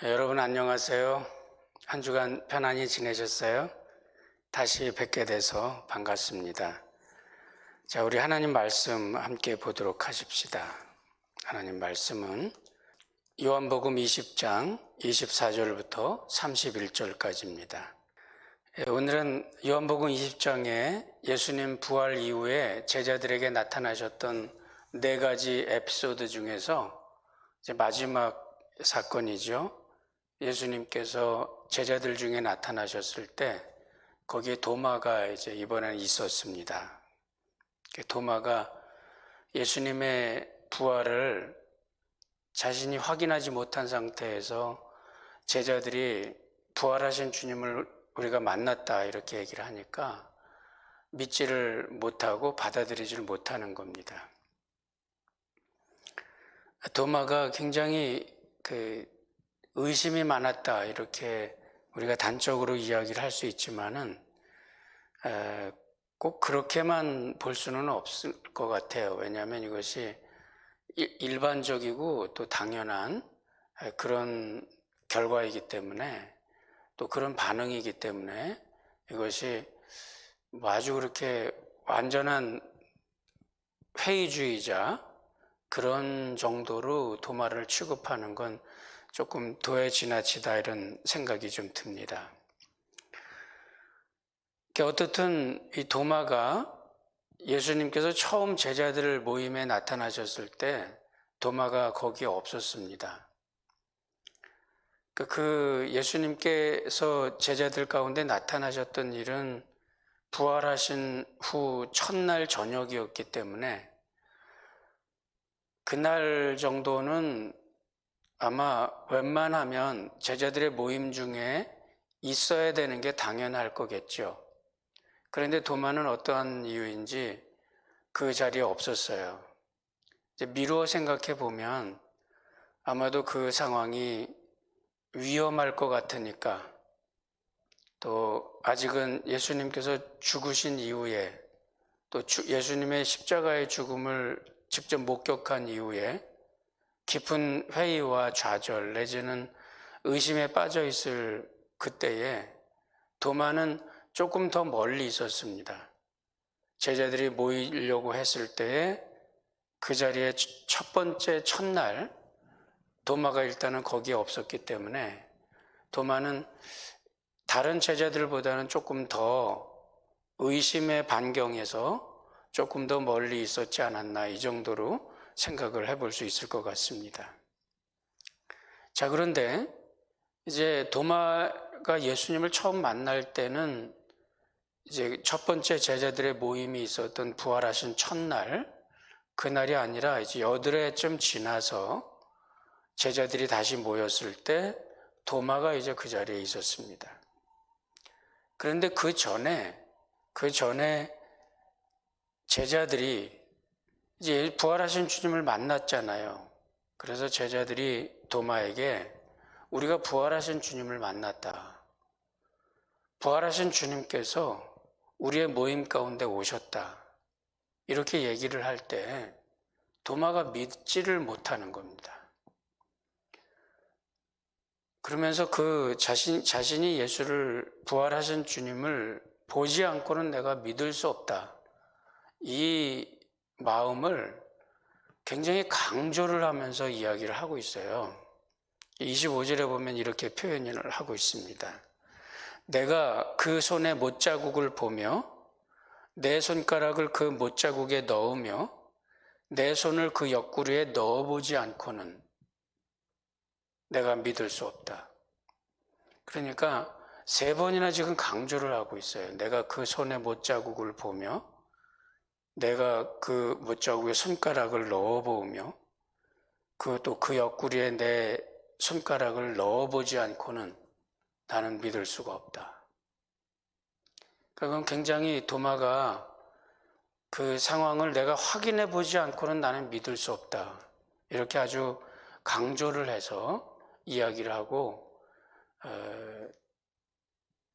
여러분 안녕하세요. 한 주간 편안히 지내셨어요? 다시 뵙게 돼서 반갑습니다. 자, 우리 하나님 말씀 함께 보도록 하십시다. 하나님 말씀은 요한복음 20장 24절부터 31절까지입니다. 오늘은 요한복음 20장에 예수님 부활 이후에 제자들에게 나타나셨던 4가지 에피소드 중에서 이제 마지막 사건이죠. 예수님께서 제자들 중에 나타나셨을 때 거기에 도마가 이제 이번에는 있었습니다. 도마가 예수님의 부활을 자신이 확인하지 못한 상태에서 제자들이 부활하신 주님을 우리가 만났다 이렇게 얘기를 하니까 믿지를 못하고 받아들이지를 못하는 겁니다. 도마가 굉장히 의심이 많았다 이렇게 우리가 단적으로 이야기를 할 수 있지만은 꼭 그렇게만 볼 수는 없을 것 같아요. 왜냐하면 이것이 일반적이고 또 당연한 그런 결과이기 때문에 또 그런 반응이기 때문에 이것이 아주 그렇게 완전한 회의주의자 그런 정도로 도마를 취급하는 건 조금 도에 지나치다 이런 생각이 좀 듭니다. 어떻든 이 도마가 예수님께서 처음 제자들 모임에 나타나셨을 때 도마가 거기에 없었습니다. 그 예수님께서 제자들 가운데 나타나셨던 일은 부활하신 후 첫날 저녁이었기 때문에 그날 정도는 아마 웬만하면 제자들의 모임 중에 있어야 되는 게 당연할 거겠죠. 그런데 도마는 어떠한 이유인지 그 자리에 없었어요. 이제 미루어 생각해 보면 아마도 그 상황이 위험할 것 같으니까, 또 아직은 예수님께서 죽으신 이후에, 또 예수님의 십자가의 죽음을 직접 목격한 이후에 깊은 회의와 좌절 내지는 의심에 빠져 있을 그때에 도마는 조금 더 멀리 있었습니다. 제자들이 모이려고 했을 때에 그 자리에 첫 번째 첫날 도마가 일단은 거기에 없었기 때문에 도마는 다른 제자들보다는 조금 더 의심의 반경에서 조금 더 멀리 있었지 않았나, 이 정도로 생각을 해볼 수 있을 것 같습니다. 자, 그런데 이제 도마가 예수님을 처음 만날 때는 이제 첫 번째 제자들의 모임이 있었던 부활하신 첫날, 그날이 아니라 이제 8회쯤 지나서 제자들이 다시 모였을 때 도마가 이제 그 자리에 있었습니다. 그런데 그 전에 제자들이 이제 부활하신 주님을 만났잖아요. 그래서 제자들이 도마에게 우리가 부활하신 주님을 만났다. 부활하신 주님께서 우리의 모임 가운데 오셨다. 이렇게 얘기를 할 때 도마가 믿지를 못하는 겁니다. 그러면서 그 자신이 예수를, 부활하신 주님을 보지 않고는 내가 믿을 수 없다. 이 마음을 굉장히 강조를 하면서 이야기를 하고 있어요. 25절에 보면 이렇게 표현을 하고 있습니다. 내가 그 손에 못자국을 보며 내 손가락을 그 못자국에 넣으며 내 손을 그 옆구리에 넣어보지 않고는 내가 믿을 수 없다. 그러니까 3번이나 지금 강조를 하고 있어요. 내가 그 손에 못자국을 보며 내가 그 못자국에 손가락을 넣어보며 또 그 옆구리에 내 손가락을 넣어보지 않고는 나는 믿을 수가 없다. 그건 굉장히 도마가 그 상황을 내가 확인해 보지 않고는 나는 믿을 수 없다. 이렇게 아주 강조를 해서 이야기를 하고,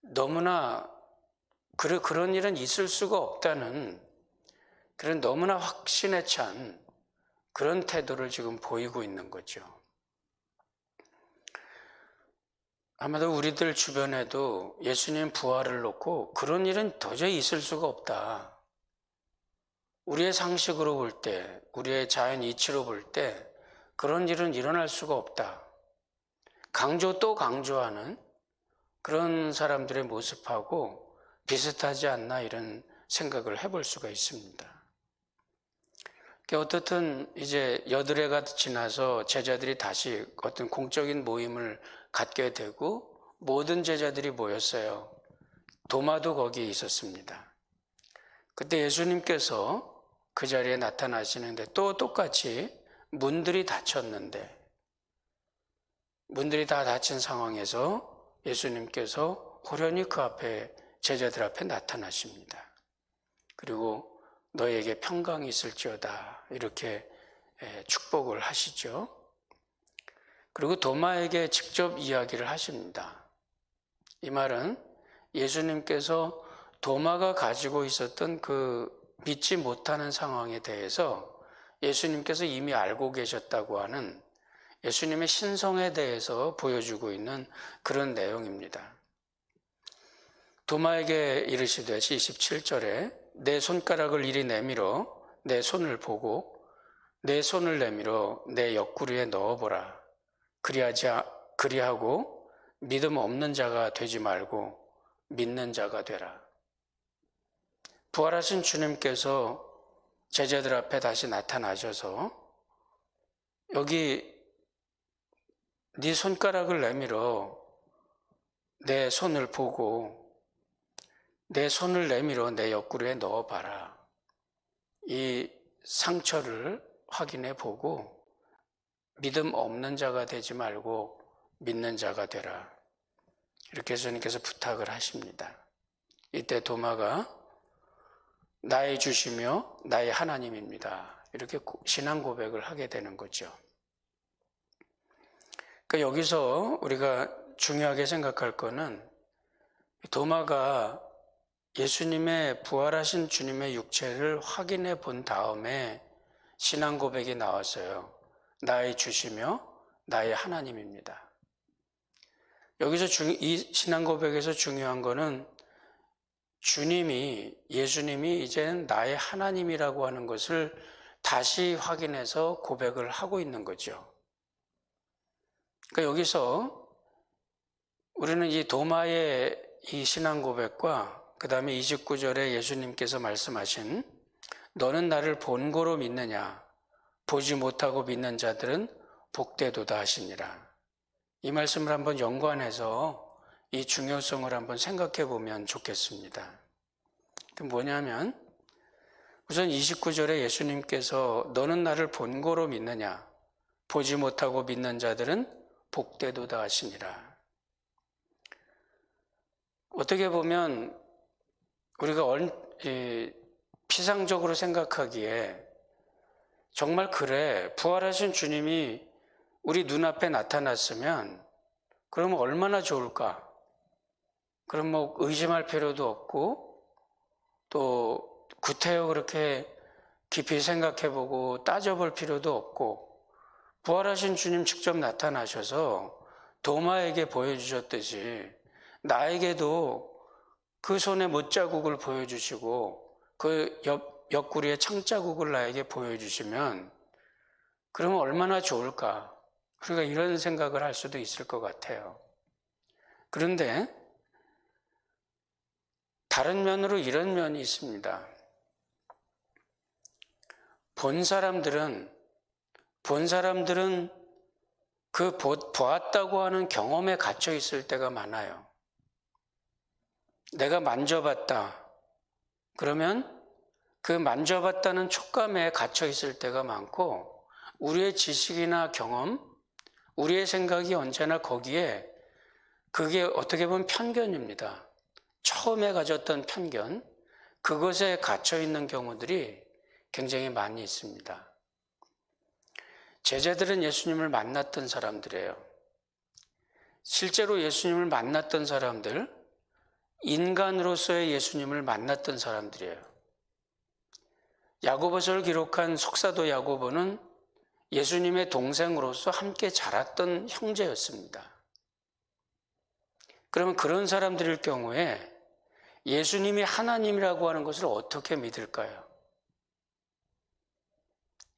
너무나 그런 일은 있을 수가 없다는 그런 너무나 확신에 찬 그런 태도를 지금 보이고 있는 거죠. 아마도 우리들 주변에도 예수님 부활을 놓고 그런 일은 도저히 있을 수가 없다. 우리의 상식으로 볼 때, 우리의 자연 이치로 볼 때 그런 일은 일어날 수가 없다. 강조 또 강조하는 그런 사람들의 모습하고 비슷하지 않나, 이런 생각을 해볼 수가 있습니다. 어떻든 이제 8회가 지나서 제자들이 다시 어떤 공적인 모임을 갖게 되고 모든 제자들이 모였어요. 도마도 거기에 있었습니다. 그때 예수님께서 그 자리에 나타나시는데 또 똑같이 문들이 닫혔는데, 문들이 다 닫힌 상황에서 예수님께서 호련히 그 앞에, 제자들 앞에 나타나십니다. 그리고 너에게 평강이 있을지어다, 이렇게 축복을 하시죠. 그리고 도마에게 직접 이야기를 하십니다. 이 말은 예수님께서 도마가 가지고 있었던 그 믿지 못하는 상황에 대해서 예수님께서 이미 알고 계셨다고 하는 예수님의 신성에 대해서 보여주고 있는 그런 내용입니다. 도마에게 이르시되 27절에 내 손가락을 이리 내밀어 내 손을 보고 내 손을 내밀어 내 옆구리에 넣어보라. 그리하고 믿음 없는 자가 되지 말고 믿는 자가 되라. 부활하신 주님께서 제자들 앞에 다시 나타나셔서 여기 네 손가락을 내밀어 내 손을 보고 내 손을 내밀어 내 옆구리에 넣어봐라. 이 상처를 확인해 보고 믿음 없는 자가 되지 말고 믿는 자가 되라. 이렇게 예수님께서 부탁을 하십니다. 이때 도마가 나의 주시며 나의 하나님입니다. 이렇게 신앙 고백을 하게 되는 거죠. 그러니까 여기서 우리가 중요하게 생각할 거는 도마가 예수님의 부활하신 주님의 육체를 확인해 본 다음에 신앙 고백이 나왔어요. 나의 주시며 나의 하나님입니다. 여기서 이 신앙 고백에서 중요한 거는 예수님이 이제는 나의 하나님이라고 하는 것을 다시 확인해서 고백을 하고 있는 거죠. 그러니까 여기서 우리는 이 도마의 이 신앙 고백과 그 다음에 29절에 예수님께서 말씀하신 너는 나를 본고로 믿느냐 보지 못하고 믿는 자들은 복되도다 하시니라. 이 말씀을 한번 연관해서 이 중요성을 한번 생각해 보면 좋겠습니다. 뭐냐면 우선 29절에 예수님께서 너는 나를 본고로 믿느냐 보지 못하고 믿는 자들은 복되도다 하시니라. 어떻게 보면 우리가 피상적으로 생각하기에 정말 그래 부활하신 주님이 우리 눈앞에 나타났으면 그러면 얼마나 좋을까? 그럼 뭐 의심할 필요도 없고 또 구태여 그렇게 깊이 생각해보고 따져볼 필요도 없고 부활하신 주님 직접 나타나셔서 도마에게 보여주셨듯이 나에게도 그 손의 못자국을 보여주시고 그 옆구리의 창자국을 나에게 보여주시면 그러면 얼마나 좋을까? 우리가 이런 생각을 할 수도 있을 것 같아요. 그런데 다른 면으로 이런 면이 있습니다. 본 사람들은 그 보았다고 하는 경험에 갇혀 있을 때가 많아요. 내가 만져봤다. 그러면 그 만져봤다는 촉감에 갇혀 있을 때가 많고 우리의 지식이나 경험, 우리의 생각이 언제나 거기에 그게 어떻게 보면 편견입니다. 처음에 가졌던 편견, 그것에 갇혀 있는 경우들이 굉장히 많이 있습니다. 제자들은 예수님을 만났던 사람들이에요. 실제로 예수님을 만났던 사람들, 인간으로서의 예수님을 만났던 사람들이에요. 야고보서를 기록한 속사도 야고보는 예수님의 동생으로서 함께 자랐던 형제였습니다. 그러면 그런 사람들일 경우에 예수님이 하나님이라고 하는 것을 어떻게 믿을까요?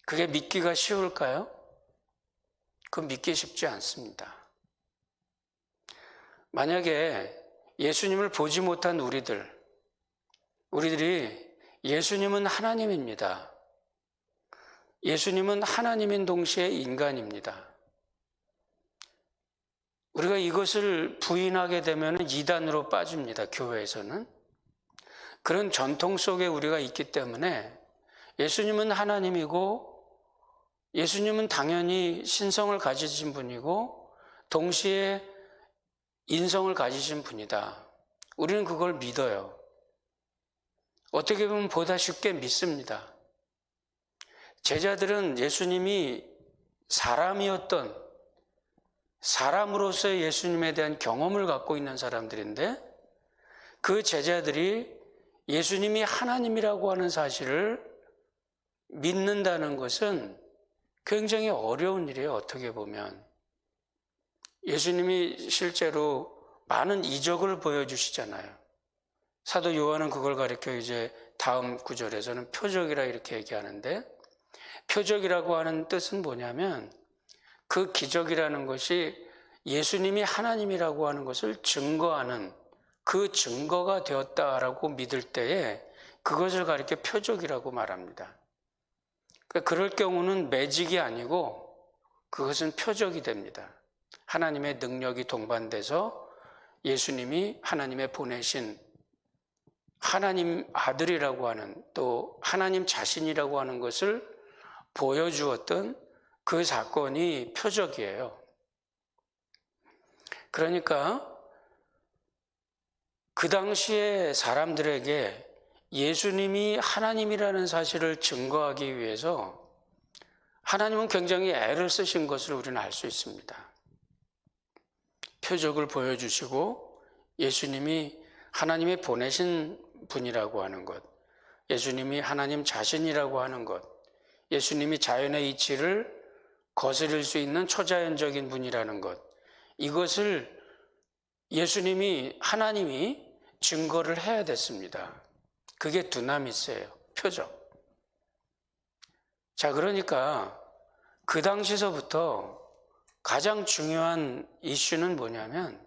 그게 믿기가 쉬울까요? 그건 믿기 쉽지 않습니다. 만약에 예수님을 보지 못한 우리들이 예수님은 하나님입니다. 예수님은 하나님인 동시에 인간입니다. 우리가 이것을 부인하게 되면 이단으로 빠집니다. 교회에서는. 그런 전통 속에 우리가 있기 때문에 예수님은 하나님이고 예수님은 당연히 신성을 가지신 분이고 동시에 인성을 가지신 분이다. 우리는 그걸 믿어요. 어떻게 보면 보다 쉽게 믿습니다. 제자들은 예수님이 사람으로서의 예수님에 대한 경험을 갖고 있는 사람들인데 그 제자들이 예수님이 하나님이라고 하는 사실을 믿는다는 것은 굉장히 어려운 일이에요. 어떻게 보면. 예수님이 실제로 많은 이적을 보여주시잖아요. 사도 요한은 그걸 가리켜 이제 다음 구절에서는 표적이라 이렇게 얘기하는데 표적이라고 하는 뜻은 뭐냐면 그 기적이라는 것이 예수님이 하나님이라고 하는 것을 증거하는 그 증거가 되었다라고 믿을 때에 그것을 가리켜 표적이라고 말합니다. 그럴 경우는 매직이 아니고 그것은 표적이 됩니다. 하나님의 능력이 동반돼서 예수님이 하나님의 보내신 하나님 아들이라고 하는 또 하나님 자신이라고 하는 것을 보여주었던 그 사건이 표적이에요. 그러니까 그 당시에 사람들에게 예수님이 하나님이라는 사실을 증거하기 위해서 하나님은 굉장히 애를 쓰신 것을 우리는 알 수 있습니다. 표적을 보여주시고 예수님이 하나님이 보내신 분이라고 하는 것, 예수님이 하나님 자신이라고 하는 것, 예수님이 자연의 이치를 거스릴 수 있는 초자연적인 분이라는 것, 이것을 예수님이 하나님이 증거를 해야 됐습니다. 그게 두나미스예요. 표적. 자, 그러니까 그 당시서부터 가장 중요한 이슈는 뭐냐면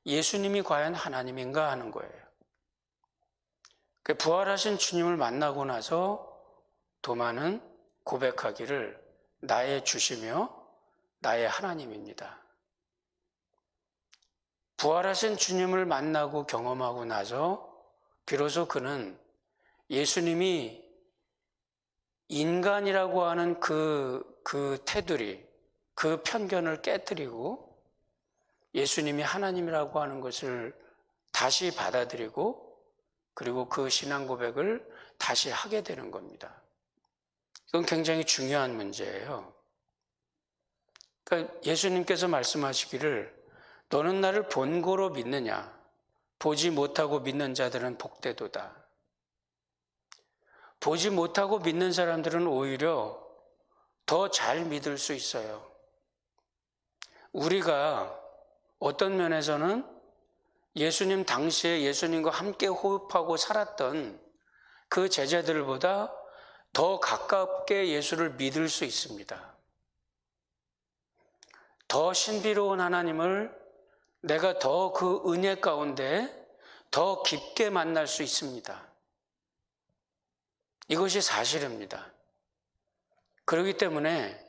예수님이 과연 하나님인가 하는 거예요. 부활하신 주님을 만나고 나서 도마는 고백하기를 나의 주시며 나의 하나님입니다. 부활하신 주님을 만나고 경험하고 나서 비로소 그는 예수님이 인간이라고 하는 그 테두리, 그 편견을 깨뜨리고 예수님이 하나님이라고 하는 것을 다시 받아들이고 그리고 그 신앙 고백을 다시 하게 되는 겁니다. 이건 굉장히 중요한 문제예요. 그러니까 예수님께서 말씀하시기를 너는 나를 본고로 믿느냐? 보지 못하고 믿는 자들은 복되도다. 보지 못하고 믿는 사람들은 오히려 더 잘 믿을 수 있어요. 우리가 어떤 면에서는 예수님 당시에 예수님과 함께 호흡하고 살았던 그 제자들보다 더 가깝게 예수를 믿을 수 있습니다. 더 신비로운 하나님을 내가 더 그 은혜 가운데 더 깊게 만날 수 있습니다. 이것이 사실입니다. 그렇기 때문에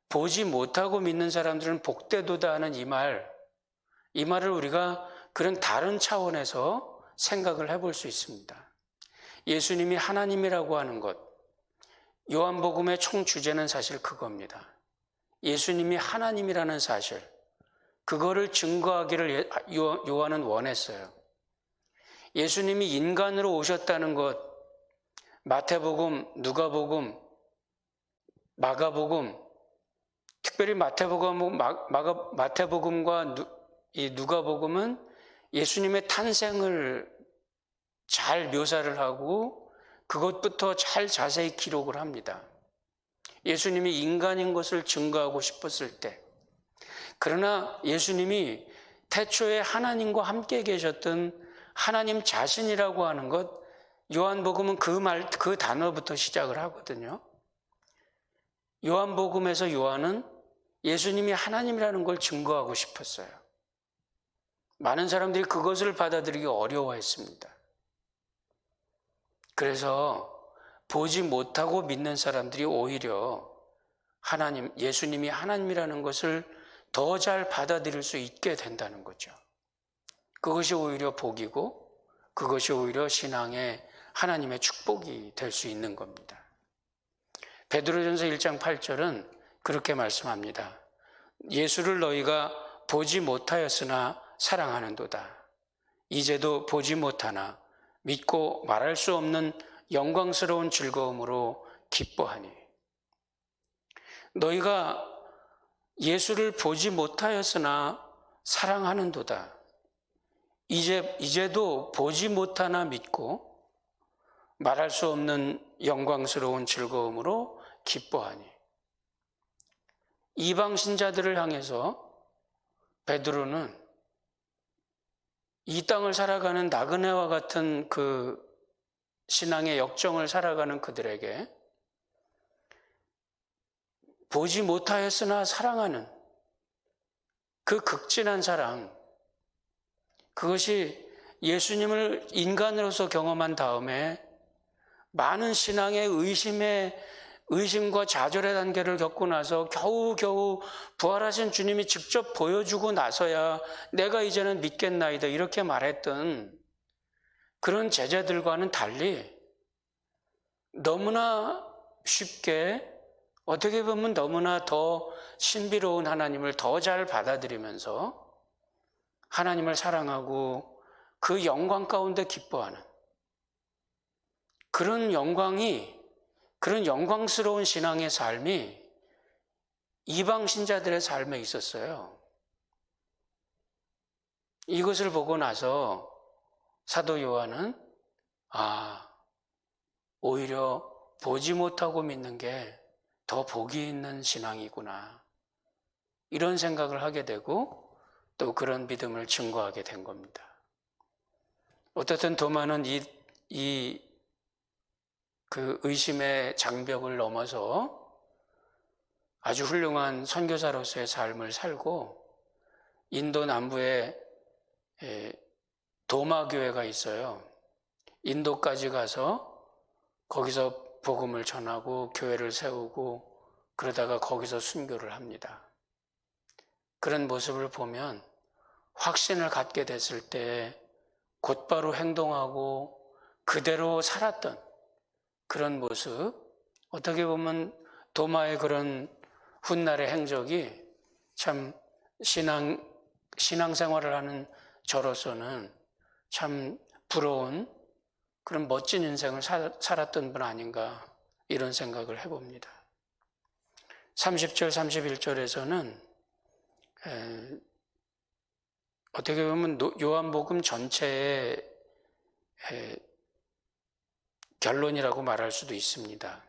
보지 못하고 믿는 사람들은 복되도다 하는 이 말을 우리가 그런 다른 차원에서 생각을 해볼 수 있습니다. 예수님이 하나님이라고 하는 것, 요한복음의 총 주제는 사실 그겁니다. 예수님이 하나님이라는 사실, 그거를 증거하기를 요한은 원했어요. 예수님이 인간으로 오셨다는 것, 마태복음, 누가복음, 마가복음, 특별히 마태복음과 이 누가복음은 예수님의 탄생을 잘 묘사를 하고 그것부터 잘 자세히 기록을 합니다. 예수님이 인간인 것을 증거하고 싶었을 때, 그러나 예수님이 태초에 하나님과 함께 계셨던 하나님 자신이라고 하는 것, 요한복음은 그 단어부터 시작을 하거든요. 요한복음에서 요한은 예수님이 하나님이라는 걸 증거하고 싶었어요. 많은 사람들이 그것을 받아들이기 어려워했습니다. 그래서 보지 못하고 믿는 사람들이 오히려 예수님이 하나님이라는 것을 더 잘 받아들일 수 있게 된다는 거죠. 그것이 오히려 복이고 그것이 오히려 신앙의 하나님의 축복이 될 수 있는 겁니다. 베드로전서 1장 8절은 그렇게 말씀합니다. 예수를 너희가 보지 못하였으나 사랑하는도다. 이제도 보지 못하나 믿고 말할 수 없는 영광스러운 즐거움으로 기뻐하니. 너희가 예수를 보지 못하였으나 사랑하는도다. 이제도 보지 못하나 믿고 말할 수 없는 영광스러운 즐거움으로 기뻐하니. 이방 신자들을 향해서 베드로는 이 땅을 살아가는 나그네와 같은 그 신앙의 역정을 살아가는 그들에게 보지 못하였으나 사랑하는 그 극진한 사랑, 그것이 예수님을 인간으로서 경험한 다음에 많은 신앙의 의심과 좌절의 단계를 겪고 나서 겨우 부활하신 주님이 직접 보여주고 나서야 내가 이제는 믿겠나이다 이렇게 말했던 그런 제자들과는 달리 너무나 쉽게, 어떻게 보면 너무나 더 신비로운 하나님을 더 잘 받아들이면서 하나님을 사랑하고 그 영광 가운데 기뻐하는, 그런 영광스러운 신앙의 삶이 이방 신자들의 삶에 있었어요. 이것을 보고 나서 사도 요한은 오히려 보지 못하고 믿는 게 더 복이 있는 신앙이구나, 이런 생각을 하게 되고 또 그런 믿음을 증거하게 된 겁니다. 어떻든 도마는 그 의심의 장벽을 넘어서 아주 훌륭한 선교사로서의 삶을 살고, 인도 남부에 도마교회가 있어요. 인도까지 가서 거기서 복음을 전하고 교회를 세우고 그러다가 거기서 순교를 합니다. 그런 모습을 보면 확신을 갖게 됐을 때 곧바로 행동하고 그대로 살았던 그런 모습, 어떻게 보면 도마의 그런 훗날의 행적이 참 신앙생활을 하는 저로서는 참 부러운 그런 멋진 인생을 살았던 분 아닌가, 이런 생각을 해봅니다. 30절, 31절에서는 어떻게 보면 요한복음 전체의 결론이라고 말할 수도 있습니다.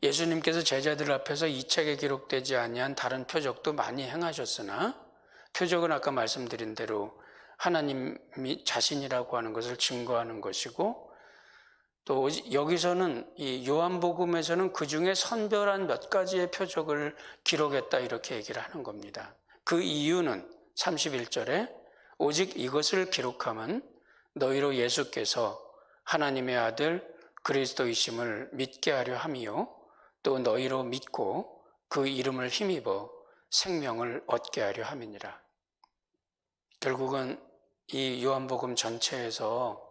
예수님께서 제자들 앞에서 이 책에 기록되지 아니한 다른 표적도 많이 행하셨으나, 표적은 아까 말씀드린 대로 하나님이 자신이라고 하는 것을 증거하는 것이고, 또 여기서는 이 요한복음에서는 그 중에 선별한 몇 가지의 표적을 기록했다, 이렇게 얘기를 하는 겁니다. 그 이유는 31절에 오직 이것을 기록함은 너희로 예수께서 하나님의 아들 그리스도이심을 믿게 하려 함이요 또 너희로 믿고 그 이름을 힘입어 생명을 얻게 하려 함이니라. 결국은 이 요한복음 전체에서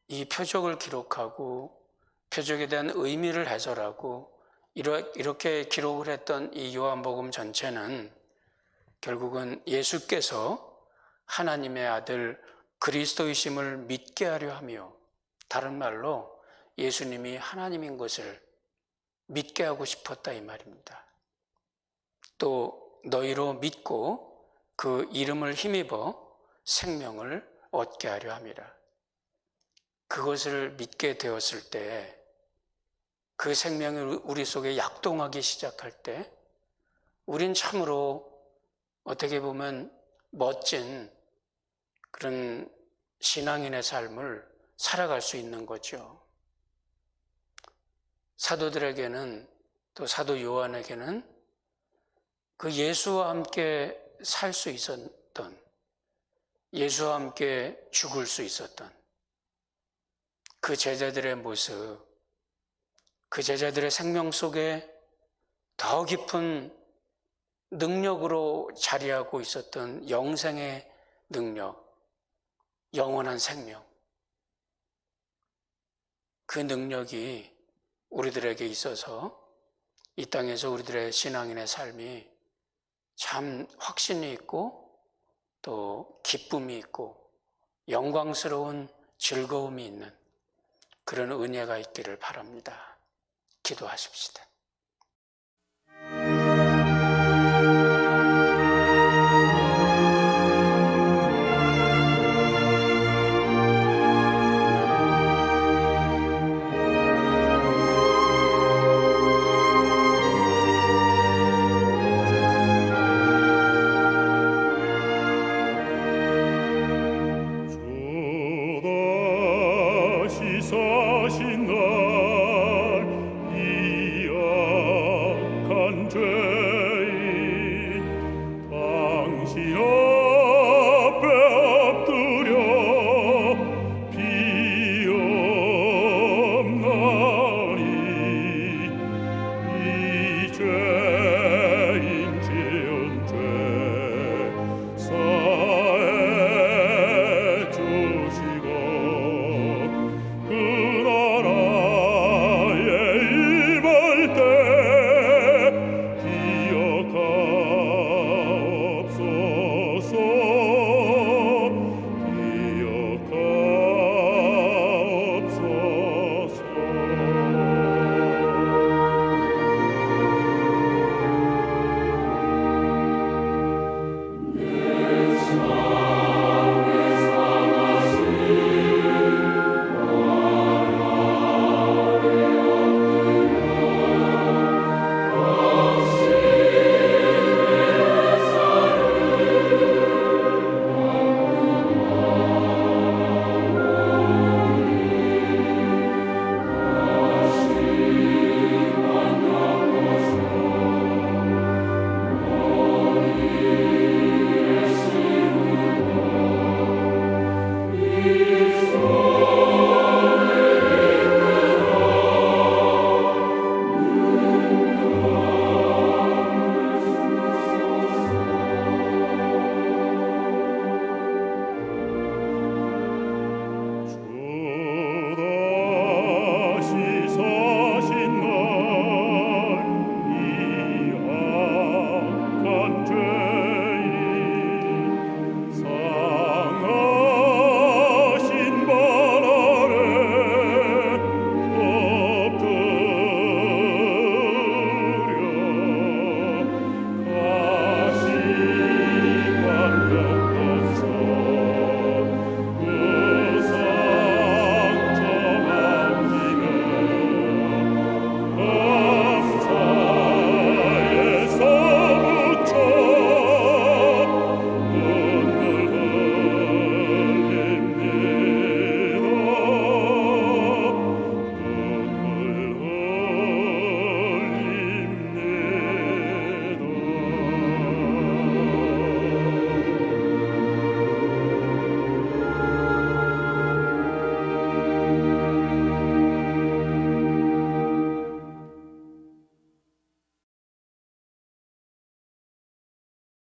이 표적을 기록하고 표적에 대한 의미를 해설하고 이렇게 기록을 했던 이 요한복음 전체는 결국은 예수께서 하나님의 아들 그리스도이심을 믿게 하려 하며, 다른 말로 예수님이 하나님인 것을 믿게 하고 싶었다, 이 말입니다. 또 너희로 믿고 그 이름을 힘입어 생명을 얻게 하려 함이라. 그것을 믿게 되었을 때, 그 생명이 우리 속에 약동하기 시작할 때 우린 참으로 어떻게 보면 멋진 그런 신앙인의 삶을 살아갈 수 있는 거죠. 사도들에게는, 또 사도 요한에게는 그 예수와 함께 살 수 있었던, 예수와 함께 죽을 수 있었던 그 제자들의 모습, 그 제자들의 생명 속에 더 깊은 능력으로 자리하고 있었던 영생의 능력, 영원한 생명, 그 능력이 우리들에게 있어서 이 땅에서 우리들의 신앙인의 삶이 참 확신이 있고 또 기쁨이 있고 영광스러운 즐거움이 있는 그런 은혜가 있기를 바랍니다. 기도하십시다.